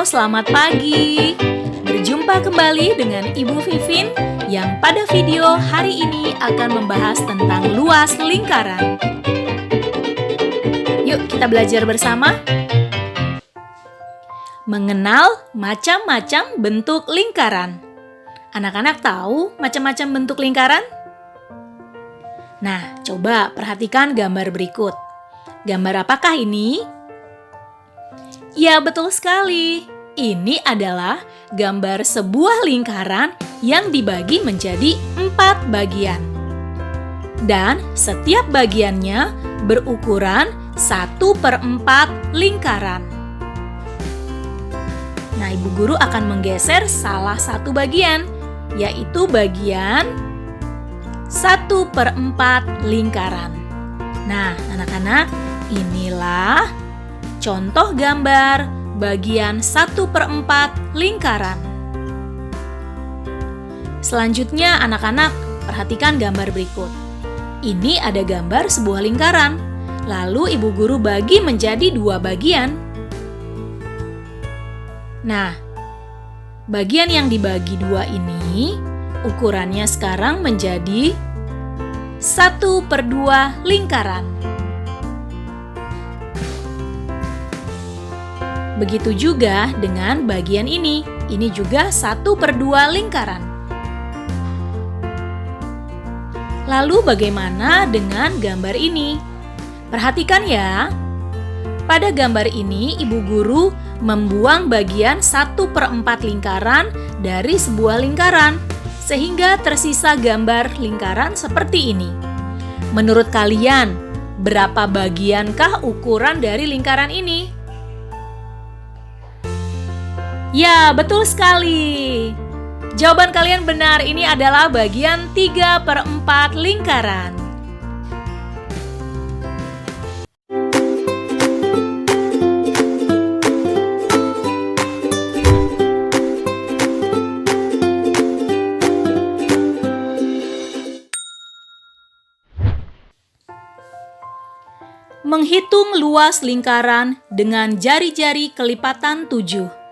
selamat pagi. Berjumpa kembali dengan Ibu Vivin yang pada video hari ini akan membahas tentang luas lingkaran. Yuk kita belajar bersama. Mengenal macam-macam bentuk lingkaran. Anak-anak tahu macam-macam bentuk lingkaran? Nah, coba perhatikan gambar berikut. Gambar apakah ini? Ya, betul sekali. Ini adalah gambar sebuah lingkaran yang dibagi menjadi 4 bagian. Dan setiap bagiannya berukuran 1/4 lingkaran. Nah, Ibu Guru akan menggeser salah satu bagian, yaitu bagian 1/4 lingkaran. Nah, anak-anak, inilah contoh gambar bagian 1/4 lingkaran. Selanjutnya, anak-anak, perhatikan gambar berikut. Ini ada gambar sebuah lingkaran, lalu Ibu Guru bagi menjadi 2 bagian. Nah, bagian yang dibagi 2 ini ukurannya sekarang menjadi 1/2 lingkaran. Begitu juga dengan bagian ini juga 1/2 lingkaran. Lalu bagaimana dengan gambar ini? Perhatikan ya. Pada gambar ini Ibu Guru membuang bagian 1/4 lingkaran dari sebuah lingkaran, sehingga tersisa gambar lingkaran seperti ini. Menurut kalian, berapa bagiankah ukuran dari lingkaran ini? Ya, betul sekali. Jawaban kalian benar, ini adalah bagian 3/4 lingkaran. Menghitung luas lingkaran dengan jari-jari kelipatan 7.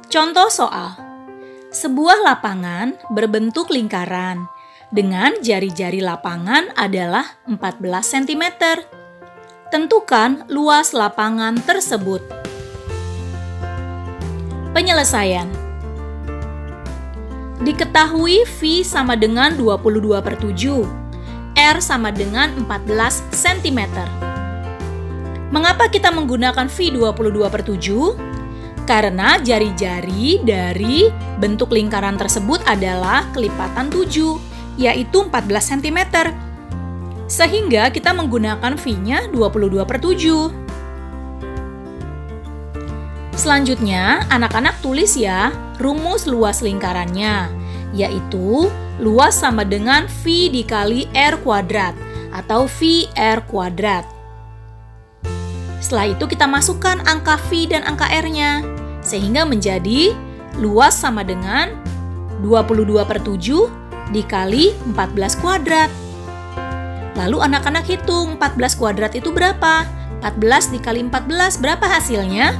Contoh soal. Sebuah lapangan berbentuk lingkaran dengan jari-jari lapangan adalah 14 cm. Tentukan luas lapangan tersebut. Penyelesaian. Diketahui V sama dengan 22/7. R sama dengan 14 cm. Mengapa kita menggunakan V 22/7? Karena jari-jari dari bentuk lingkaran tersebut adalah kelipatan 7, yaitu 14 cm. Sehingga kita menggunakan V-nya 22/7. Selanjutnya, anak-anak tulis ya rumus luas lingkarannya, yaitu luas sama dengan V dikali R kuadrat atau VR kuadrat. Setelah itu kita masukkan angka V dan angka R-nya, sehingga menjadi luas sama dengan 22/7 dikali 14 kuadrat. Lalu anak-anak hitung 14 kuadrat itu berapa? 14 dikali 14 berapa hasilnya?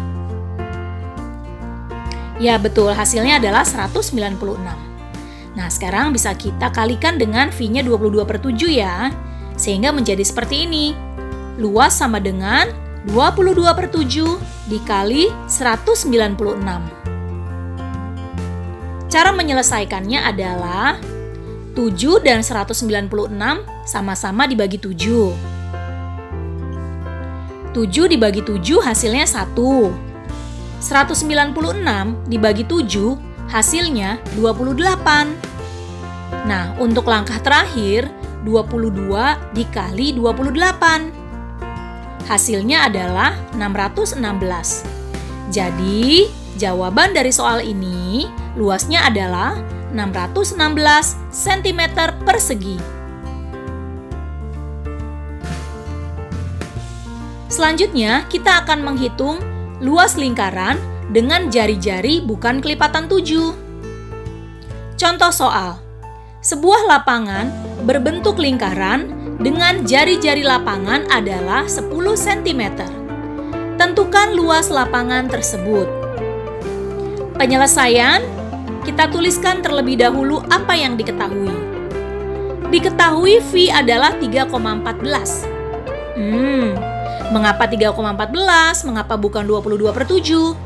Ya betul, hasilnya adalah 196. Nah, sekarang bisa kita kalikan dengan V-nya 22/7 ya. Sehingga menjadi seperti ini. Luas sama dengan 22/7 dikali 196. Cara menyelesaikannya adalah 7 dan 196 sama-sama dibagi 7. 7 dibagi 7 hasilnya 1. 196 dibagi 7 hasilnya 28. Nah, untuk langkah terakhir, 22 dikali 28. Hasilnya adalah 616. Jadi, jawaban dari soal ini luasnya adalah 616 cm persegi. Selanjutnya, kita akan menghitung luas lingkaran dengan jari-jari bukan kelipatan 7. Contoh soal. Sebuah lapangan berbentuk lingkaran dengan jari-jari lapangan adalah 10 cm. Tentukan luas lapangan tersebut. Penyelesaian, kita tuliskan terlebih dahulu apa yang diketahui. Diketahui V adalah 3,14. Mengapa 3,14? Mengapa bukan 22/7?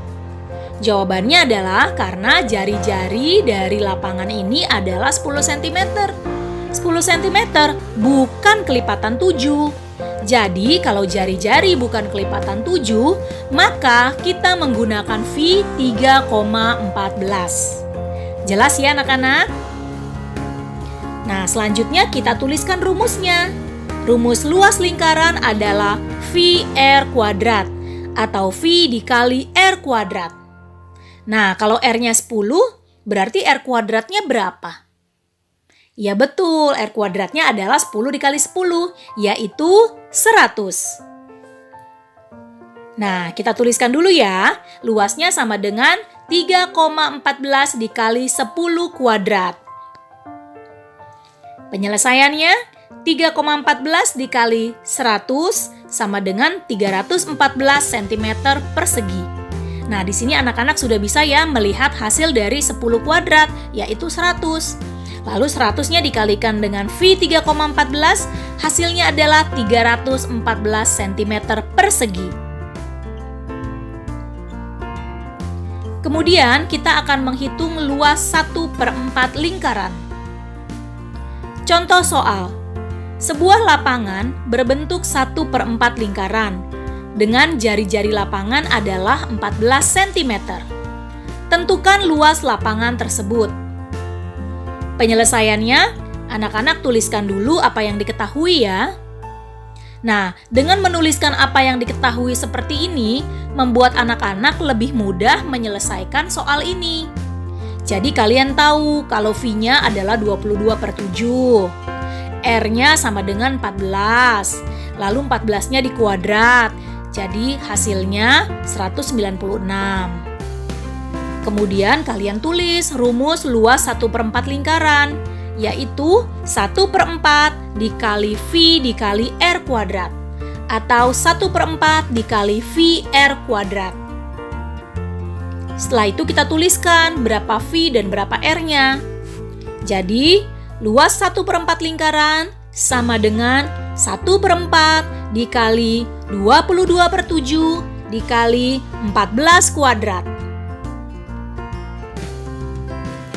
Jawabannya adalah karena jari-jari dari lapangan ini adalah 10 cm. 10 cm bukan kelipatan 7. Jadi kalau jari-jari bukan kelipatan 7, maka kita menggunakan V 3,14. Jelas ya anak-anak? Nah, selanjutnya kita tuliskan rumusnya. Rumus luas lingkaran adalah VR kuadrat atau V dikali R kuadrat. Nah, kalau R-nya 10, berarti R kuadratnya berapa? Ya betul, R kuadratnya adalah 10 dikali 10, yaitu 100. Nah, kita tuliskan dulu ya. Luasnya sama dengan 3,14 dikali 10 kuadrat. Penyelesaiannya, 3,14 dikali 100 sama dengan 314 cm persegi. Nah, di sini anak-anak sudah bisa ya melihat hasil dari 10 kuadrat, yaitu 100. Lalu 100-nya dikalikan dengan V 3,14, hasilnya adalah 314 cm persegi. Kemudian kita akan menghitung luas 1/4 lingkaran. Contoh soal. Sebuah lapangan berbentuk 1/4 lingkaran dengan jari-jari lapangan adalah 14 cm. Tentukan luas lapangan tersebut. Penyelesaiannya, anak-anak tuliskan dulu apa yang diketahui ya. Nah, dengan menuliskan apa yang diketahui seperti ini, membuat anak-anak lebih mudah menyelesaikan soal ini. Jadi kalian tahu kalau V-nya adalah 22/7. R-nya sama dengan 14. Lalu 14-nya dikuadrat. Jadi hasilnya 196. Kemudian kalian tulis rumus luas 1/4 lingkaran, yaitu 1/4 dikali V dikali R kuadrat, atau 1/4 dikali VR kuadrat. Setelah itu kita tuliskan berapa V dan berapa R-nya. Jadi, luas 1/4 lingkaran sama dengan 1/4 dikali 22/7 dikali 14 kuadrat.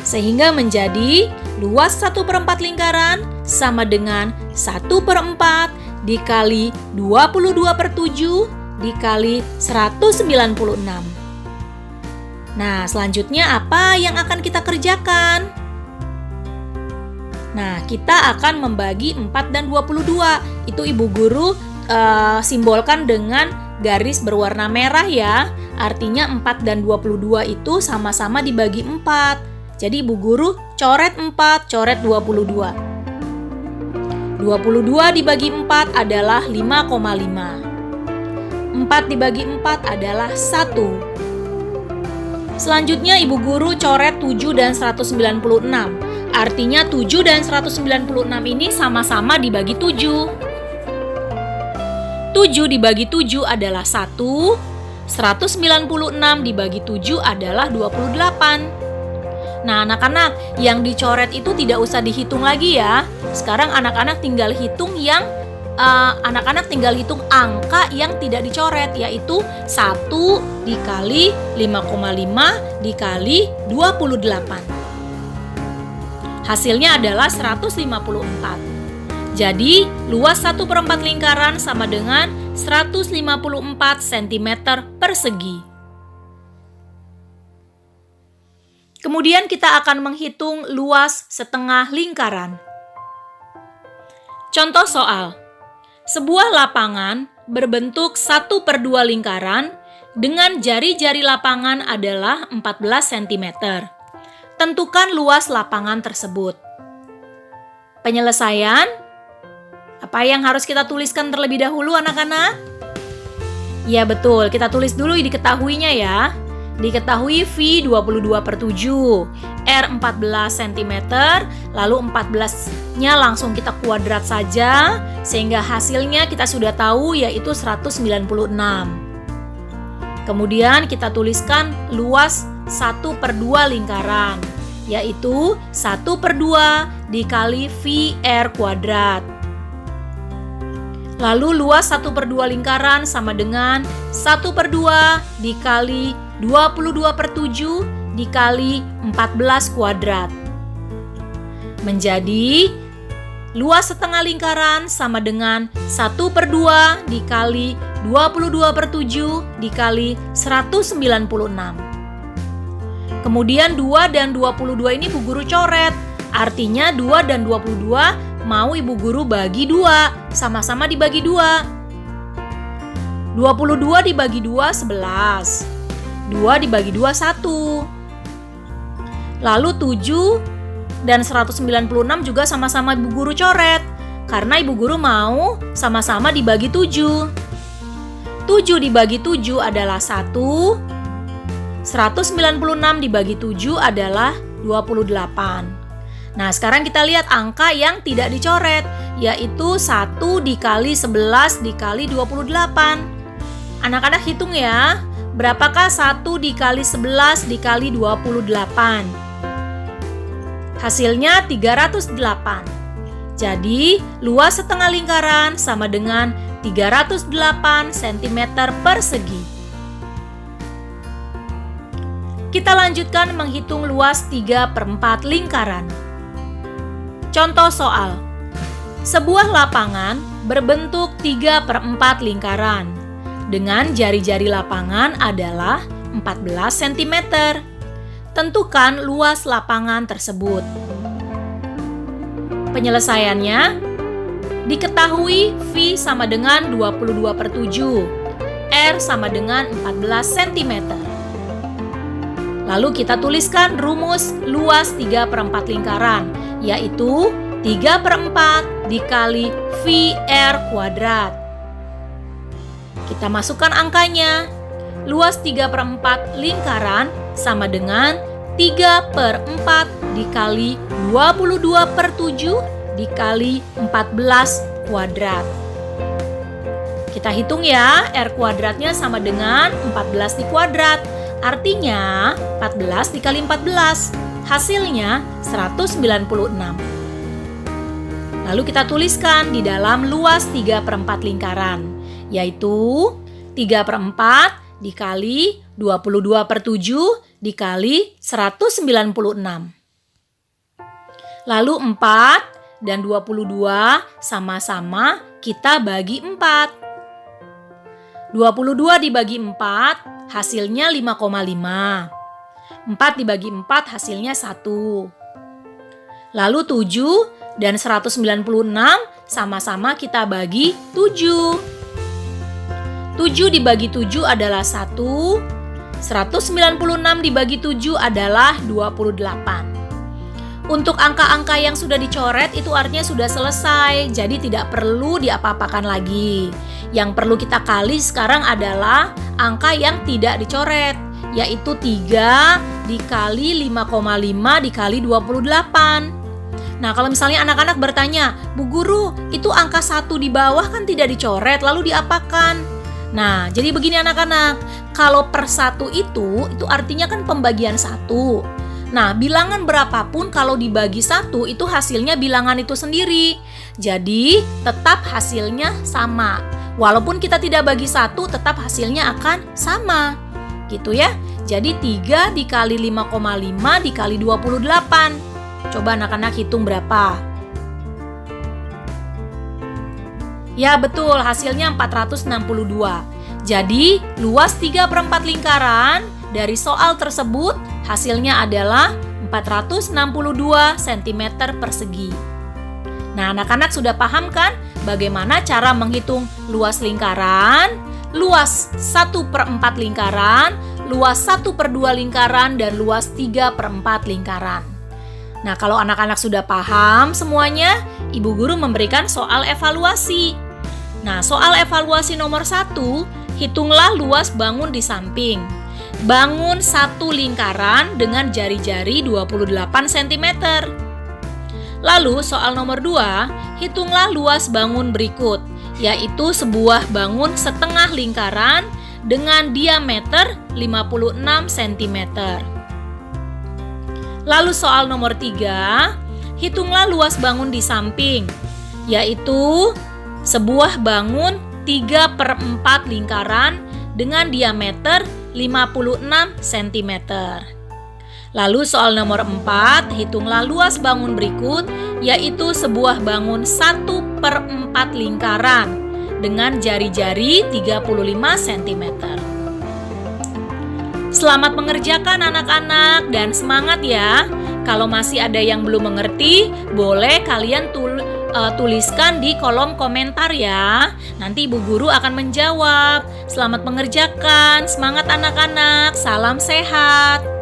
Sehingga menjadi luas 1/4 lingkaran sama dengan 1/4 dikali 22/7 dikali 196. Nah, selanjutnya apa yang akan kita kerjakan? Nah, kita akan membagi 4 dan 22. Itu Ibu Guru simbolkan dengan garis berwarna merah ya. Artinya 4 dan 22 itu sama-sama dibagi 4. Jadi Ibu Guru coret 4, coret 22. 22 dibagi 4 adalah 5,5. 4 dibagi 4 adalah 1. Selanjutnya Ibu Guru coret 7 dan 196. Artinya 7 dan 196 ini sama-sama dibagi 7. 7 dibagi 7 adalah 1. 196 dibagi 7 adalah 28. Nah, anak-anak, yang dicoret itu tidak usah dihitung lagi ya. Sekarang anak-anak tinggal hitung angka yang tidak dicoret, yaitu 1 dikali 5,5 dikali 28. Hasilnya adalah 154. Jadi, luas 1/4 lingkaran sama dengan 154 cm persegi. Kemudian kita akan menghitung luas setengah lingkaran. Contoh soal. Sebuah lapangan berbentuk 1/2 lingkaran dengan jari-jari lapangan adalah 14 cm. Tentukan luas lapangan tersebut. Penyelesaian. Apa yang harus kita tuliskan terlebih dahulu anak-anak? Ya betul, kita tulis dulu diketahuinya ya. Diketahui V 22/7, R 14 cm, lalu 14-nya langsung kita kuadrat saja, sehingga hasilnya kita sudah tahu yaitu 196. Kemudian kita tuliskan luas 1/2 lingkaran, yaitu 1/2 dikali VR kuadrat. Lalu luas 1/2 lingkaran sama dengan 1/2 dikali 22/7 dikali 14 kuadrat. Menjadi luas setengah lingkaran sama dengan 1/2 dikali 22/7 dikali 196. Kemudian 2 dan 22 ini Ibu Guru coret. Artinya 2 dan 22 mau Ibu Guru bagi 2, sama-sama dibagi 2. 22 dibagi 2, 11. 2 dibagi 2, 1. Lalu 7 dan 196 juga sama-sama Ibu Guru coret, karena Ibu Guru mau sama-sama dibagi 7. 7 dibagi 7 adalah 1. 196 dibagi 7 adalah 28. Nah, sekarang kita lihat angka yang tidak dicoret, yaitu 1 dikali 11 dikali 28. Anak-anak hitung ya, berapakah 1 dikali 11 dikali 28? Hasilnya 308. Jadi, luas setengah lingkaran sama dengan 308 cm persegi. Kita lanjutkan menghitung luas 3/4 lingkaran. Contoh soal. Sebuah lapangan berbentuk 3/4 lingkaran dengan jari-jari lapangan adalah 14 cm. Tentukan luas lapangan tersebut. Penyelesaiannya diketahui V sama dengan 22/7, R sama dengan 14 cm. Lalu kita tuliskan rumus luas 3/4 lingkaran, yaitu 3/4 dikali VR kuadrat. Kita masukkan angkanya. Luas 3/4 lingkaran sama dengan 3/4 dikali 22/7 dikali 14 kuadrat. Kita hitung ya, R kuadratnya sama dengan 14 dikuadrat. Artinya 14 dikali 14, hasilnya 196. Lalu kita tuliskan di dalam luas 3/4 lingkaran, yaitu 3/4 dikali 22/7 dikali 196. Lalu 4 dan 22 sama-sama kita bagi 4. 22 dibagi 4 hasilnya 5,5. 4 dibagi 4 hasilnya 1. Lalu 7 dan 196 sama-sama kita bagi 7. 7 dibagi 7 adalah 1. 196 dibagi 7 adalah 28. Untuk angka-angka yang sudah dicoret itu artinya sudah selesai, jadi tidak perlu diapa-apakan lagi. Yang perlu kita kali sekarang adalah angka yang tidak dicoret, yaitu 3 dikali 5,5 dikali 28. Nah, kalau misalnya anak-anak bertanya, Bu Guru, itu angka 1 di bawah kan tidak dicoret, lalu diapakan? Nah, jadi begini anak-anak, kalau per 1 itu artinya kan pembagian 1. Nah, bilangan berapapun kalau dibagi 1 itu hasilnya bilangan itu sendiri. Jadi, tetap hasilnya sama. Walaupun kita tidak bagi 1, tetap hasilnya akan sama. Gitu ya. Jadi 3 dikali 5,5 dikali 28. Coba anak-anak hitung berapa? Ya betul, hasilnya 462. Jadi, luas 3/4 lingkaran dari soal tersebut hasilnya adalah 462 cm persegi. Nah, anak-anak sudah paham kan bagaimana cara menghitung luas lingkaran, luas 1/4 lingkaran, luas 1/2 lingkaran, dan luas 3/4 lingkaran. Nah, kalau anak-anak sudah paham semuanya, Ibu Guru memberikan soal evaluasi. Nah, soal evaluasi nomor 1, hitunglah luas bangun di samping. Bangun satu lingkaran dengan jari-jari 28 cm. Lalu soal nomor 2, hitunglah luas bangun berikut, yaitu sebuah bangun setengah lingkaran dengan diameter 56 cm. Lalu soal nomor 3, hitunglah luas bangun di samping, yaitu sebuah bangun 3/4 lingkaran dengan diameter 56 cm. Lalu soal nomor 4, hitunglah luas bangun berikut, yaitu sebuah bangun 1/4 lingkaran dengan jari-jari 35 cm. Selamat mengerjakan anak-anak dan semangat ya. Kalau masih ada yang belum mengerti, boleh kalian tuliskan di kolom komentar ya. Nanti Ibu Guru akan menjawab. Selamat mengerjakan, semangat anak-anak, salam sehat.